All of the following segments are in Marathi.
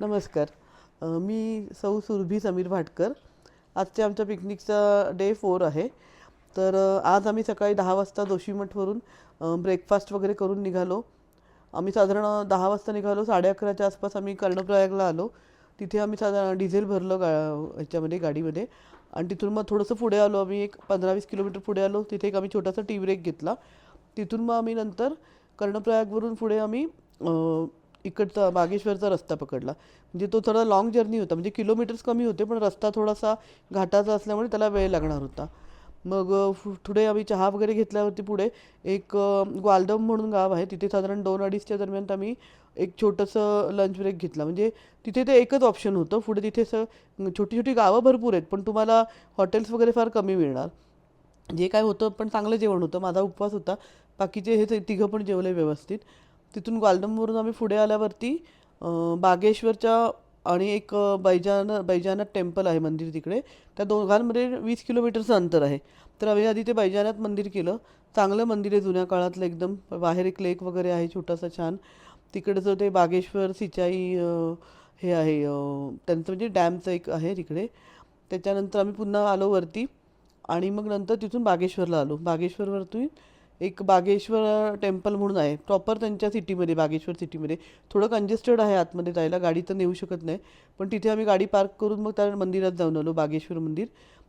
नमस्कार. मी सौ सुरभी समीर भाटकर. आजच्या आमच्या पिकनिकचा डे 4 आहे. तर आज आम्ही सकाळी 10 वाजता जोशीमठवरून ब्रेकफास्ट वगैरे करून निघालो. आम्ही साधारण 10 वाजता निघालो. 11:30च्या आसपास आम्ही कर्णप्रयागला आलो. तिथे आम्ही साधारण डिझेल भरलं ह्याच्यामध्ये गाडीमध्ये आणि तिथून मग थोडंसं पुढे आलो. आम्ही एक 15-20 किलोमीटर पुढे आलो. तिथे एक आम्ही छोटासा टी ब्रेक घेतला. तिथून मग आम्ही नंतर कर्णप्रयागवरून पुढे आम्ही इकडचा बागेश्वरचा रस्ता पकडला. म्हणजे तो थोडा लाँग जर्नी होता. म्हणजे किलोमीटर्स कमी होते पण रस्ता थोडासा घाटाचा असल्यामुळे त्याला वेळ लागणार होता. मग पुढे आम्ही चहा वगैरे घेतल्यावरती पुढे एक ग्वालदम म्हणून गाव आहे. तिथे साधारण 2-2:30च्या दरम्यान आम्ही एक छोटंसं लंच ब्रेक घेतला. म्हणजे तिथे ते एकच ऑप्शन होतं. पुढे तिथे छोटी छोटी गावं भरपूर आहेत पण तुम्हाला हॉटेल्स वगैरे फार कमी मिळणार. जे काय होतं पण चांगलं जेवण होतं. माझा उपवास होता. बाकीचे हे तिघं पण जेवले व्यवस्थित. तिथून ग्वालदमवरून आम्ही पुढे आल्यावरती बागेश्वरच्या आणि एक बैजनाथ टेम्पल आहे मंदिर तिकडे. त्या दोघांमध्ये 20 किलोमीटरचं अंतर आहे. तर आम्ही आधी ते बैजनाथ मंदिर केलं. चांगलं मंदिर आहे जुन्या काळातलं एकदम. बाहेर एक लेक वगैरे आहे छोटासा छान. तिकडचं ते बागेश्वर सिंचाई हे आहे त्यांचं म्हणजे डॅमचं एक आहे तिकडे. त्याच्यानंतर आम्ही पुन्हा आलो वरती आणि मग नंतर तिथून बागेश्वरला आलो. बागेश्वरवरती एक बागेश्वर टेम्पल म्हणून आहे प्रॉपर त्यांच्या सिटीमध्ये. बागेश्वर सिटीमध्ये थोडं कंजेस्टेड आहे आतमध्ये जायला. गाडी तर नेऊ शकत नाही पण तिथे आम्ही गाडी पार्क करून मग त्या मंदिरात जाऊन आलो. बागेश्वर मंदिर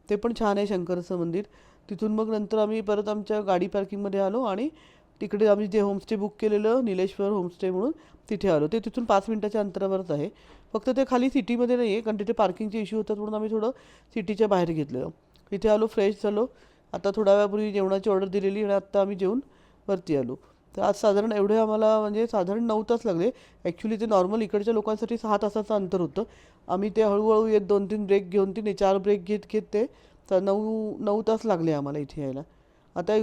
ते पण छान आहे शंकराचं मंदिर. तिथून मग नंतर आम्ही परत आमच्या गाडी पार्किंगमध्ये आलो आणि तिकडे आम्ही जे होमस्टे बुक केलेलं नीलेश्वर होमस्टे म्हणून तिथे आलो. ते तिथून 5 मिनिटाच्या अंतरावरच आहे. फक्त ते खाली सिटीमध्ये नाही आहे कारण तिथे पार्किंगचे इश्यू होतात म्हणून आम्ही थोडं सिटीच्या बाहेर घेतलेलं. तिथे आलो फ्रेश झालो. आता थोड्या वेळापूर्वी जेवणाची ऑर्डर दिलेली आणि आत्ता आम्ही जेवून वरती आलो. तर आज साधारण एवढे आम्हाला म्हणजे साधारण 9 तास लागले. ॲक्च्युली ते नॉर्मल इकडच्या लोकांसाठी 6 तासाचं अंतर होतं. आम्ही ते हळूहळू येत 2-3 ब्रेक घेऊन 4 ब्रेक घेत घेत ते 9 तास लागले आम्हाला इथे यायला. आता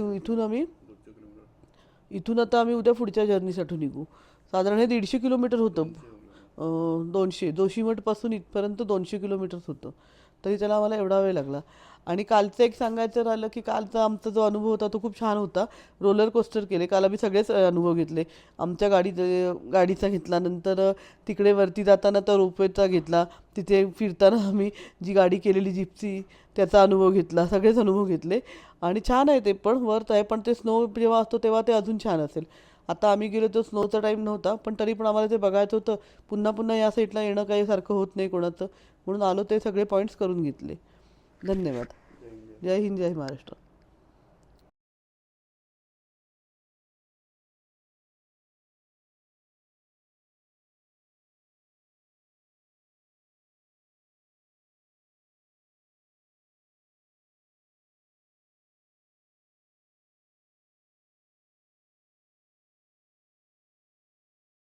इथून आता आम्ही उद्या पुढच्या जर्नीसाठी निघू. साधारण हे 150 किलोमीटर होतं. 200 जोशीमठपासून इथपर्यंत 200 किलोमीटर्स होतं. तरी त्याला आम्हाला एवढा वेळ लागला. आणि कालचं एक सांगायचं राहिलं की कालचा आमचा जो अनुभव होता तो खूप छान होता. रोलर कोस्टर केले काल आम्ही सगळेच अनुभव घेतले. आमच्या गाडीचा घेतला. नंतर तिकडे वरती जाताना तर रोपवेचा घेतला. तिथे फिरताना आम्ही जी गाडी केलेली जिप्सी त्याचा अनुभव घेतला. सगळेच अनुभव घेतले आणि छान आहे ते पण वर्थ आहे. पण ते स्नो जेव्हा असतो तेव्हा ते अजून छान असेल. आता आम्ही गेलो तो स्नोचा टाईम नव्हता पण तरी पण आम्हाला ते बघायचं होतं. पुन्हा पुन्हा या साईडला येणं काही सारखं होत नाही कोणाचं म्हणून आलो. ते सगळे पॉईंट्स करून घेतले. धन्यवाद. जय हिंद जय महाराष्ट्र.